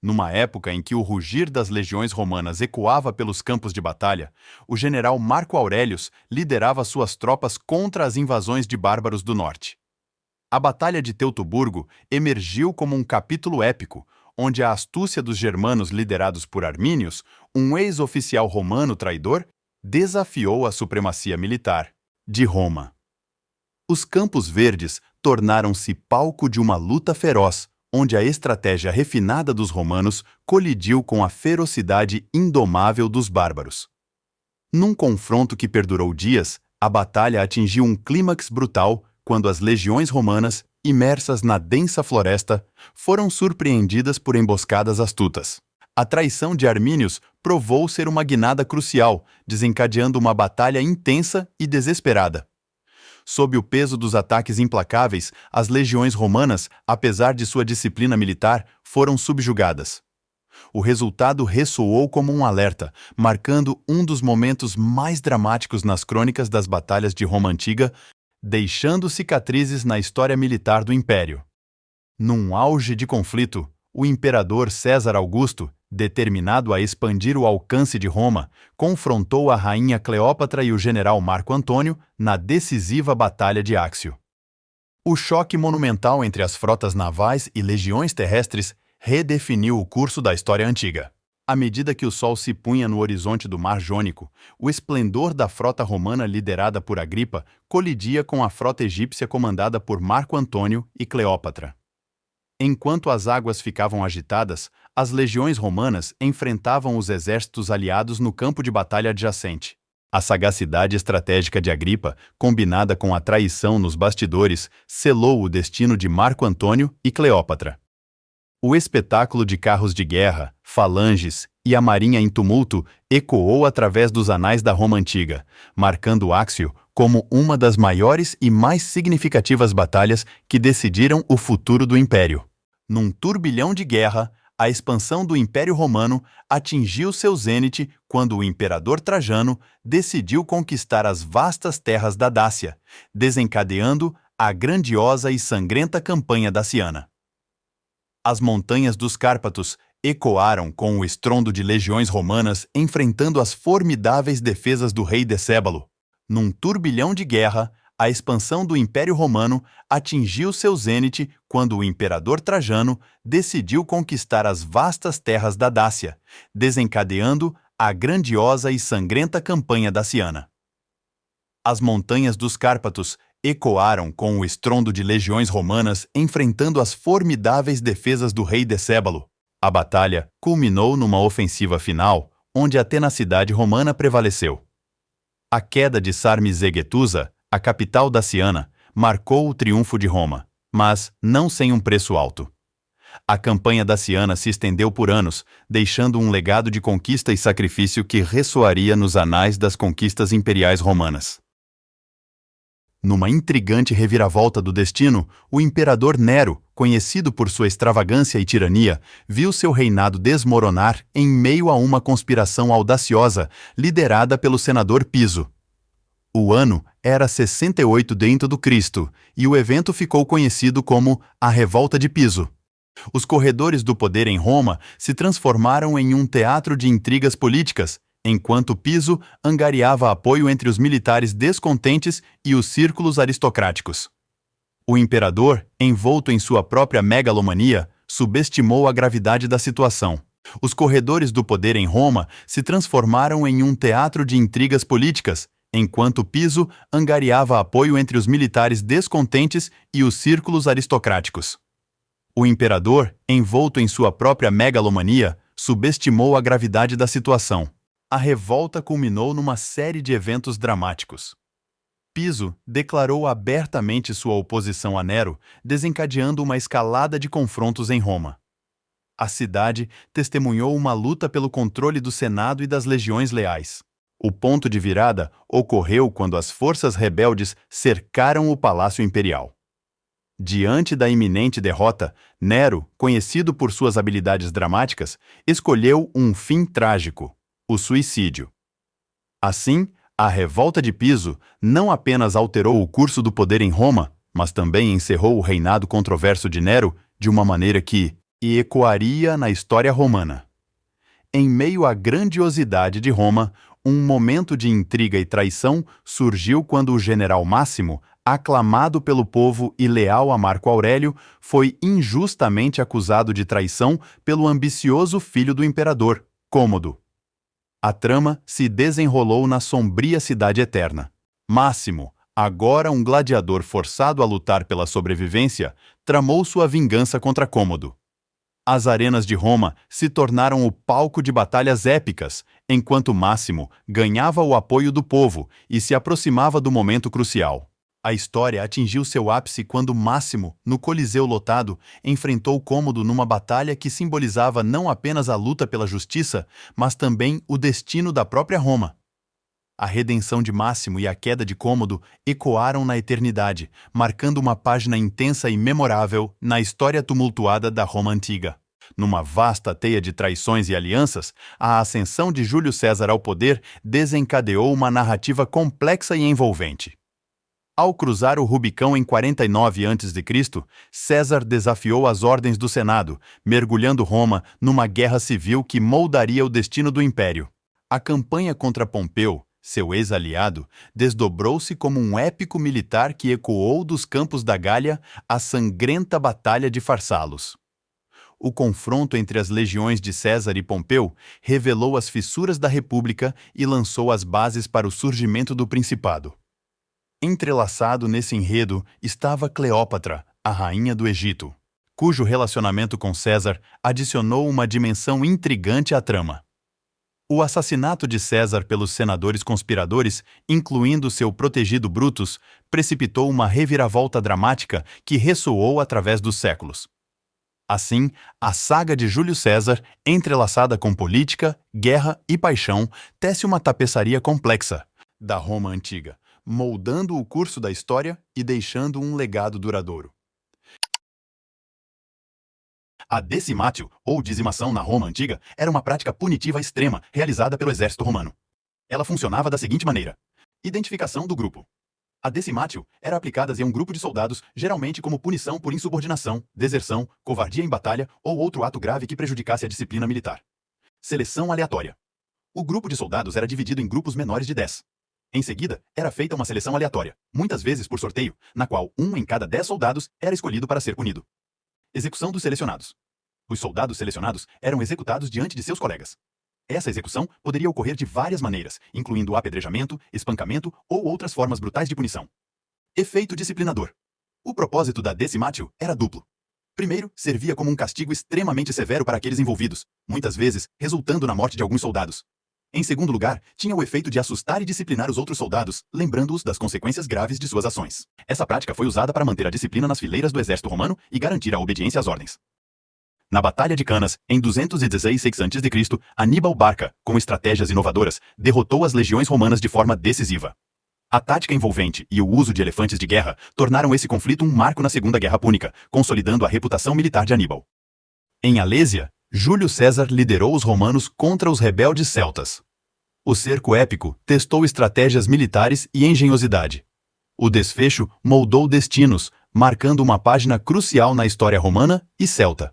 Numa época em que o rugir das legiões romanas ecoava pelos campos de batalha, o general Marco Aurelius liderava suas tropas contra as invasões de bárbaros do norte. A Batalha de Teutoburgo emergiu como um capítulo épico, onde a astúcia dos germanos liderados por Arminius, um ex-oficial romano traidor, desafiou a supremacia militar de Roma. Os Campos Verdes tornaram-se palco de uma luta feroz, onde a estratégia refinada dos romanos colidiu com a ferocidade indomável dos bárbaros. Num confronto que perdurou dias, a batalha atingiu um clímax brutal quando as legiões romanas, imersas na densa floresta, foram surpreendidas por emboscadas astutas. A traição de Arminius provou ser uma guinada crucial, desencadeando uma batalha intensa e desesperada. Sob o peso dos ataques implacáveis, as legiões romanas, apesar de sua disciplina militar, foram subjugadas. O resultado ressoou como um alerta, marcando um dos momentos mais dramáticos nas crônicas das batalhas de Roma Antiga, deixando cicatrizes na história militar do Império. Num auge de conflito, o imperador César Augusto, determinado a expandir o alcance de Roma, confrontou a rainha Cleópatra e o general Marco Antônio na decisiva Batalha de Áxio. O choque monumental entre as frotas navais e legiões terrestres redefiniu o curso da história antiga. À medida que o sol se punha no horizonte do Mar Jônico, o esplendor da frota romana liderada por Agripa colidia com a frota egípcia comandada por Marco Antônio e Cleópatra. Enquanto as águas ficavam agitadas, as legiões romanas enfrentavam os exércitos aliados no campo de batalha adjacente. A sagacidade estratégica de Agripa, combinada com a traição nos bastidores, selou o destino de Marco Antônio e Cleópatra. O espetáculo de carros de guerra, falanges e a marinha em tumulto ecoou através dos anais da Roma Antiga, marcando Áxio como uma das maiores e mais significativas batalhas que decidiram o futuro do Império. Num turbilhão de guerra, a expansão do Império Romano atingiu seu zênite quando o imperador Trajano decidiu conquistar as vastas terras da Dácia, desencadeando a grandiosa e sangrenta campanha daciana. As montanhas dos Cárpatos ecoaram com o estrondo de legiões romanas enfrentando as formidáveis defesas do rei Decébalo. Num turbilhão de guerra, a expansão do Império Romano atingiu seu zênite quando o imperador Trajano decidiu conquistar as vastas terras da Dácia, desencadeando a grandiosa e sangrenta campanha daciana. As montanhas dos Cárpatos ecoaram com o estrondo de legiões romanas enfrentando as formidáveis defesas do rei Decébalo. A batalha culminou numa ofensiva final, onde a tenacidade romana prevaleceu. A queda de Sarmizegetusa, a capital daciana, marcou o triunfo de Roma, mas não sem um preço alto. A campanha daciana se estendeu por anos, deixando um legado de conquista e sacrifício que ressoaria nos anais das conquistas imperiais romanas. Numa intrigante reviravolta do destino, o imperador Nero, conhecido por sua extravagância e tirania, viu seu reinado desmoronar em meio a uma conspiração audaciosa liderada pelo senador Piso. O ano era 68 d.C. e o evento ficou conhecido como a Revolta de Piso. Os corredores do poder em Roma se transformaram em um teatro de intrigas políticas, enquanto Piso angariava apoio entre os militares descontentes e os círculos aristocráticos. O imperador, envolto em sua própria megalomania, subestimou a gravidade da situação. Os corredores do poder em Roma se transformaram em um teatro de intrigas políticas, enquanto Piso angariava apoio entre os militares descontentes e os círculos aristocráticos. O imperador, envolto em sua própria megalomania, subestimou a gravidade da situação. A revolta culminou numa série de eventos dramáticos. Piso declarou abertamente sua oposição a Nero, desencadeando uma escalada de confrontos em Roma. A cidade testemunhou uma luta pelo controle do Senado e das legiões leais. O ponto de virada ocorreu quando as forças rebeldes cercaram o Palácio Imperial. Diante da iminente derrota, Nero, conhecido por suas habilidades dramáticas, escolheu um fim trágico: o suicídio. Assim, a revolta de Piso não apenas alterou o curso do poder em Roma, mas também encerrou o reinado controverso de Nero de uma maneira que, e ecoaria na história romana. Em meio à grandiosidade de Roma, um momento de intriga e traição surgiu quando o general Máximo, aclamado pelo povo e leal a Marco Aurélio, foi injustamente acusado de traição pelo ambicioso filho do imperador, Cômodo. A trama se desenrolou na sombria cidade eterna. Máximo, agora um gladiador forçado a lutar pela sobrevivência, tramou sua vingança contra Cômodo. As arenas de Roma se tornaram o palco de batalhas épicas, enquanto Máximo ganhava o apoio do povo e se aproximava do momento crucial. A história atingiu seu ápice quando Máximo, no Coliseu lotado, enfrentou Cômodo numa batalha que simbolizava não apenas a luta pela justiça, mas também o destino da própria Roma. A redenção de Máximo e a queda de Cômodo ecoaram na eternidade, marcando uma página intensa e memorável na história tumultuada da Roma antiga. Numa vasta teia de traições e alianças, a ascensão de Júlio César ao poder desencadeou uma narrativa complexa e envolvente. Ao cruzar o Rubicão em 49 a.C., César desafiou as ordens do Senado, mergulhando Roma numa guerra civil que moldaria o destino do império. A campanha contra Pompeu, seu ex-aliado, desdobrou-se como um épico militar que ecoou dos campos da Gália à sangrenta Batalha de Farsalos. O confronto entre as legiões de César e Pompeu revelou as fissuras da República e lançou as bases para o surgimento do Principado. Entrelaçado nesse enredo estava Cleópatra, a rainha do Egito, cujo relacionamento com César adicionou uma dimensão intrigante à trama. O assassinato de César pelos senadores conspiradores, incluindo seu protegido Brutus, precipitou uma reviravolta dramática que ressoou através dos séculos. Assim, a saga de Júlio César, entrelaçada com política, guerra e paixão, tece uma tapeçaria complexa da Roma antiga, moldando o curso da história e deixando um legado duradouro. A decimatio, ou dizimação na Roma antiga, era uma prática punitiva extrema realizada pelo exército romano. Ela funcionava da seguinte maneira: identificação do grupo. A decimatio era aplicada em um grupo de soldados, geralmente como punição por insubordinação, deserção, covardia em batalha ou outro ato grave que prejudicasse a disciplina militar. Seleção aleatória. O grupo de soldados era dividido em grupos menores de 10. Em seguida, era feita uma seleção aleatória, muitas vezes por sorteio, na qual 1 em cada 10 soldados era escolhido para ser punido. Execução dos selecionados. Os soldados selecionados eram executados diante de seus colegas. Essa execução poderia ocorrer de várias maneiras, incluindo apedrejamento, espancamento ou outras formas brutais de punição. Efeito disciplinador. O propósito da decimatio era duplo. Primeiro, servia como um castigo extremamente severo para aqueles envolvidos, muitas vezes resultando na morte de alguns soldados. Em segundo lugar, tinha o efeito de assustar e disciplinar os outros soldados, lembrando-os das consequências graves de suas ações. Essa prática foi usada para manter a disciplina nas fileiras do exército romano e garantir a obediência às ordens. Na Batalha de Canas, em 216 a.C., Aníbal Barca, com estratégias inovadoras, derrotou as legiões romanas de forma decisiva. A tática envolvente e o uso de elefantes de guerra tornaram esse conflito um marco na Segunda Guerra Púnica, consolidando a reputação militar de Aníbal. Em Alésia, Júlio César liderou os romanos contra os rebeldes celtas. O cerco épico testou estratégias militares e engenhosidade. O desfecho moldou destinos, marcando uma página crucial na história romana e celta.